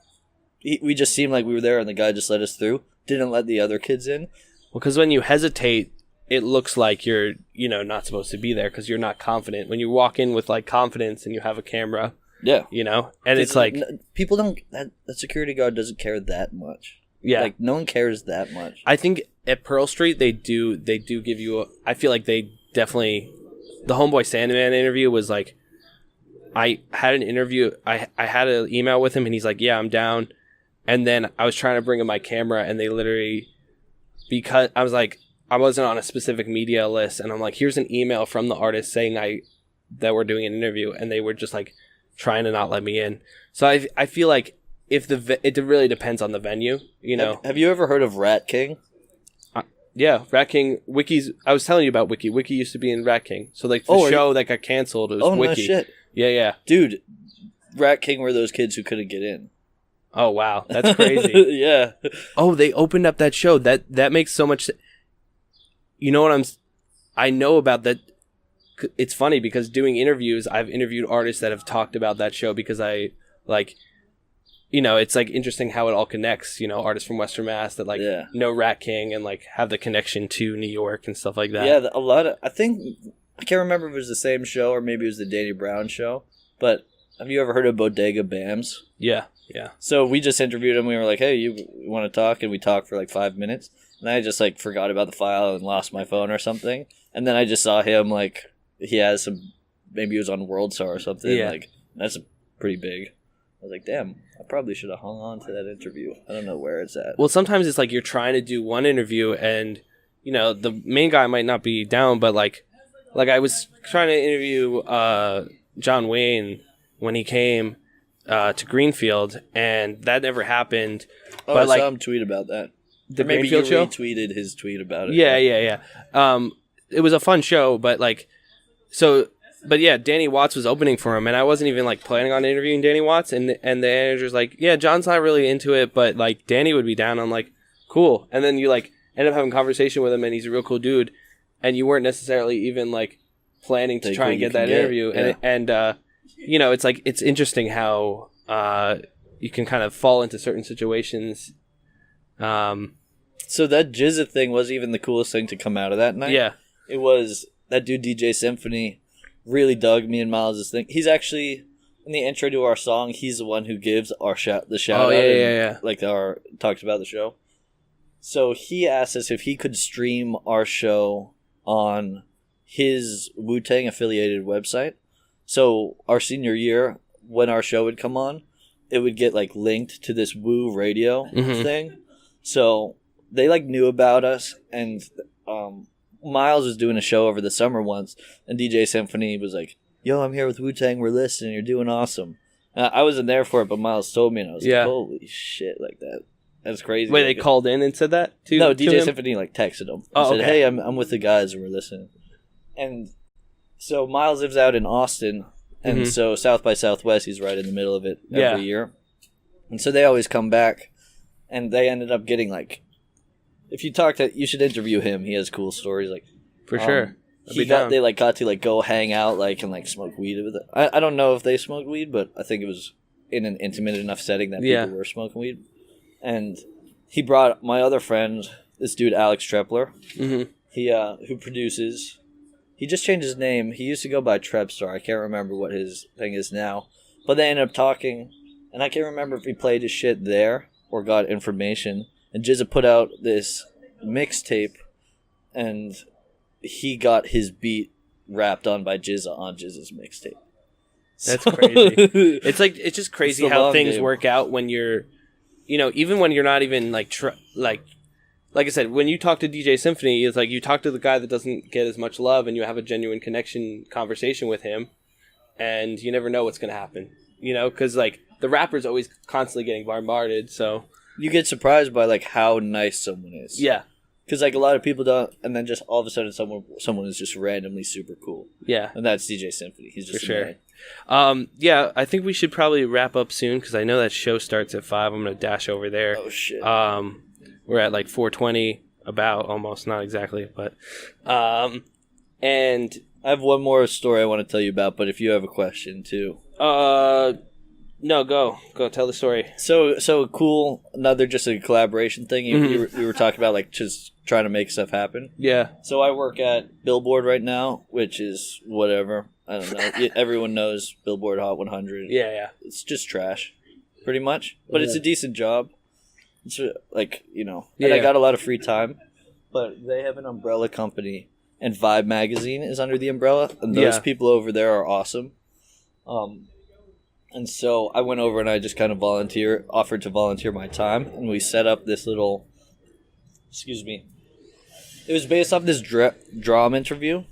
We just seemed like we were there, and the guy just let us through. Didn't let the other kids in. Well, because when you hesitate, it looks like you're, you know, not supposed to be there because you're not confident. When you walk in with like confidence and you have a camera, you know, and it's like people don't. That security guard doesn't care that much. Like no one cares that much. I think at Pearl Street they do give you. I feel like they definitely. The Homeboy Sandman interview was like, I had an interview. I had an email with him, and he's like, "Yeah, I'm down." And then I was trying to bring in my camera, and they literally, because I was like, I wasn't on a specific media list, and I'm like, here's an email from the artist saying that we're doing an interview, and they were just like trying to not let me in. So I feel like it really depends on the venue, you know. Have you ever heard of Rat King? Yeah, Rat King. Wiki's. I was telling you about Wiki. Wiki used to be in Rat King. So like the show that got canceled, it was Wiki. No shit. Yeah. Dude, Rat King were those kids who couldn't get in. Oh wow, that's crazy. Yeah. Oh, they opened up that show. That makes so much. You know what I know about that. It's funny because doing interviews, I've interviewed artists that have talked about that show because I like, you know, it's like interesting how it all connects. You know, artists from Western Mass that like know Rat King and like have the connection to New York and stuff like that. Yeah, a lot of. I can't remember if it was the same show or maybe it was the Danny Brown show. But have you ever heard of Bodega Bams? Yeah. So we just interviewed him. We were like, "Hey, you want to talk?" And we talked for like 5 minutes. And I just like forgot about the file and lost my phone or something. And then I just saw him like he has some, maybe he was on World Star or something. Yeah. Like that's pretty big. I was like, damn, I probably should have hung on to that interview. I don't know where it's at. Well, sometimes it's like you're trying to do one interview and, you know, the main guy might not be down, but like I was trying to interview John Wayne when he came to Greenfield, and that never happened. Oh, but I like saw him tweet about that. the Or maybe Greenfield you show. retweeted his tweet about it. Yeah. It was a fun show, but like, but yeah, Danny Watts was opening for him, and I wasn't even like planning on interviewing Danny Watts, and the manager's like, yeah, John's not really into it, but like Danny would be down. I'm like, cool, and then you like end up having a conversation with him, and he's a real cool dude, and you weren't necessarily even like planning to try and get that interview, and you know, it's like it's interesting how you can kind of fall into certain situations. So that GZA thing was even the coolest thing to come out of that night. Yeah. It was that dude DJ Symphony really dug me and Miles' thing. He's actually in the intro to our song. He's the one who gives our shout out. Yeah. Like talks about the show. So he asked us if he could stream our show on his wu-tang affiliated website. So our senior year, when our show would come on, it would get like linked to this Wu radio thing. So they like knew about us, and Miles was doing a show over the summer once, and DJ Symphony was like, yo, I'm here with Wu-Tang, we're listening, you're doing awesome. I wasn't there for it, but Miles told me, and I was like, holy shit, like that. That's crazy. Wait, they called in and said that to No, to DJ him? Symphony like texted him. Oh, said, okay. hey, I'm with the guys and we're listening. And so Miles lives out in Austin, and so South by Southwest, he's right in the middle of it every year. And so they always come back, and they ended up getting like, if you talk to, you should interview him. He has cool stories. Like For sure. they got to like go hang out like and like smoke weed with it. I don't know if they smoked weed, but I think it was in an intimate enough setting that people were smoking weed. And he brought my other friend, this dude Alex Trepler. He who produces. He just changed his name. He used to go by Trepstar. I can't remember what his thing is now. But they ended up talking, and I can't remember if he played his shit there or got information. And GZA put out this mixtape, and he got his beat rapped on by GZA on GZA's mixtape. That's crazy. It's just crazy how things game. work out when you're, you know, even when you're not even like like I said, when you talk to DJ Symphony, it's like you talk to the guy that doesn't get as much love, and you have a genuine conversation with him, and you never know what's going to happen, you know, because like the rapper's always constantly getting bombarded, so you get surprised by like how nice someone is. Yeah, because like a lot of people don't, and then just all of a sudden someone is just randomly super cool. Yeah, and that's DJ Symphony. He's just for sure. Yeah, I think we should probably wrap up soon because I know that show starts at 5. I'm gonna dash over there. Oh shit. We're at like 4:20, about almost, not exactly, but and I have one more story I want to tell you about, but if you have a question too. No, go tell the story. So cool. Another just a collaboration thing. You were talking about like just trying to make stuff happen. Yeah. So I work at Billboard right now, which is whatever. I don't know. Everyone knows Billboard Hot 100. Yeah. It's just trash, pretty much. But it's a decent job. It's like, you know, and Yeah. I got a lot of free time. But they have an umbrella company, and Vibe magazine is under the umbrella, and those people over there are awesome. And so I went over and I just kind of offered to volunteer my time, and we set up this little. Excuse me. It was based off this Drum interview.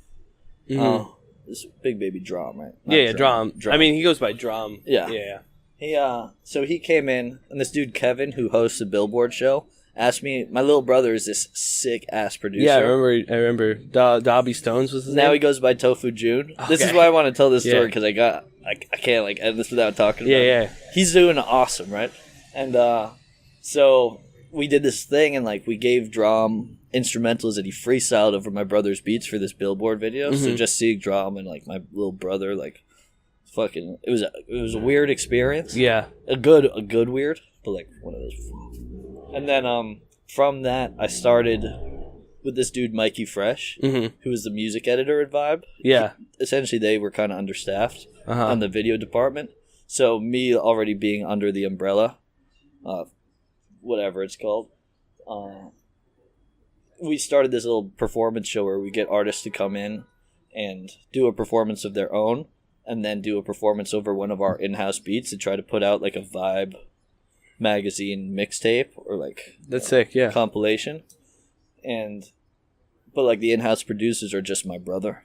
This Big Baby Drum, right? Not Drum. I mean, he goes by Drum. Yeah. So he came in, and this dude Kevin, who hosts the Billboard show, asked me. My little brother is this sick ass producer. Yeah, I remember. Dobby Stones was his name. Now he goes by Tofu June. Okay. This is why I want to tell this story because I can't like end this without talking about it. Yeah. He's doing awesome, right? And so we did this thing, and like we gave Drum instrumentals that he freestyled over my brother's beats for this Billboard video. So just seeing Drum and like my little brother, like fucking, it was a weird experience. Yeah, a good weird, but like one of those. And then from that, I started with this dude Mikey Fresh, who was the music editor at Vibe. Yeah, essentially they were kind of understaffed on the video department. So me already being under the umbrella, whatever it's called, we started this little performance show where we get artists to come in and do a performance of their own, and then do a performance over one of our in-house beats to try to put out like a Vibe magazine mixtape or like that's sick. Yeah, compilation. But like the in-house producers are just my brother.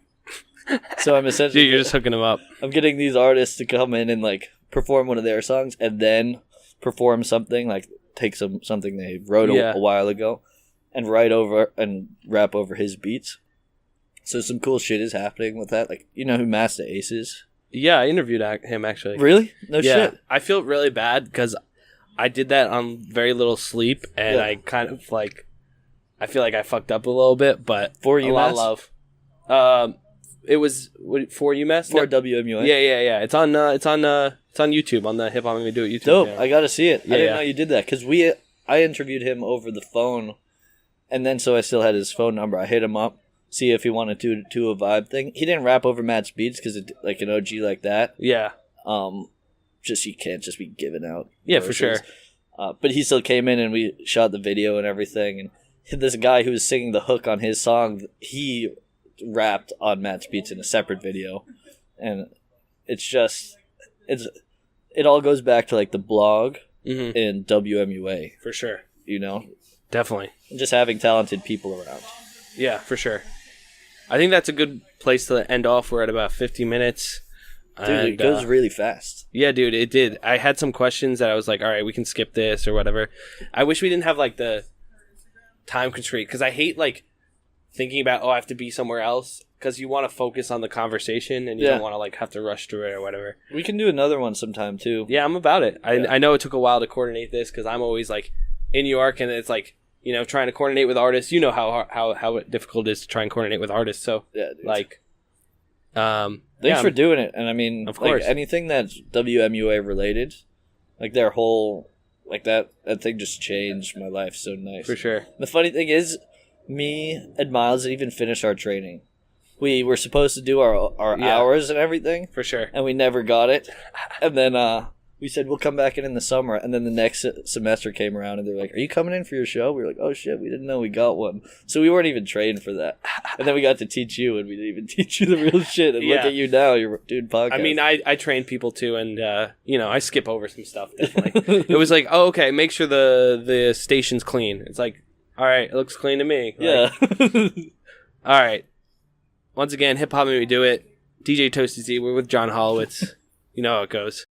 So I'm essentially dude, you're just hooking them up. I'm getting these artists to come in and like perform one of their songs and then perform something, like take something they wrote a while ago and write over and rap over his beats. So some cool shit is happening with that. Like, you know who Master Ace is? Yeah, I interviewed him actually. Really? No shit. I feel really bad because I did that on very little sleep, and I kind of like, I feel like I fucked up a little bit, but For UMass? A lot of love. It was for UMass? For WMUA? Yeah. It's on YouTube, on the Hip Hop Made Me Do It YouTube Dope. channel. I gotta see it. Yeah, I didn't know you did that because I interviewed him over the phone, and then so I still had his phone number. I hit him up, see if he wanted to do a vibe thing. He didn't rap over Matt's beats because like an OG like that. Yeah. Just you can't just be giving out. Yeah, verses. for sure. But he still came in and we shot the video and everything. And this guy who was singing the hook on his song, he rapped on Matt's beats in a separate video, and it all goes back to like the blog in WMUA For sure. You know, Definitely. and just having talented people around. Yeah, for sure. I think that's a good place to end off. We're at about 50 minutes. Dude, it goes really fast. Yeah, dude, it did. I had some questions that I was like, all right, we can skip this or whatever. I wish we didn't have like the time constraint because I hate like thinking about, I have to be somewhere else, because you want to focus on the conversation and you don't want to like have to rush through it or whatever. We can do another one sometime too. Yeah, I'm about it. I know it took a while to coordinate this because I'm always like in New York, and it's like, you know, trying to coordinate with artists. You know how difficult it is to try and coordinate with artists. So dude. like, thanks for doing it. And I mean, of course, like, anything that's WMUA related, like their whole, like that thing just changed my life so nice. For sure. The funny thing is, me and Miles didn't even finish our training. We were supposed to do our hours and everything. For sure. And we never got it. And then we said, we'll come back in the summer. And then the next semester came around and they're like, are you coming in for your show? We were like, oh shit, we didn't know we got one. So we weren't even trained for that. And then we got to teach you, and we didn't even teach you the real shit. And look at you now, you're doing podcasts. I mean, I train people too, and you know, I skip over some stuff, definitely. It was like, oh, okay, make sure the station's clean. It's like, all right, it looks clean to me. Like, yeah. All right. Once again, Hip Hop Made Me Do It. DJ Toasty Z. We're with John Hollowitz. You know how it goes.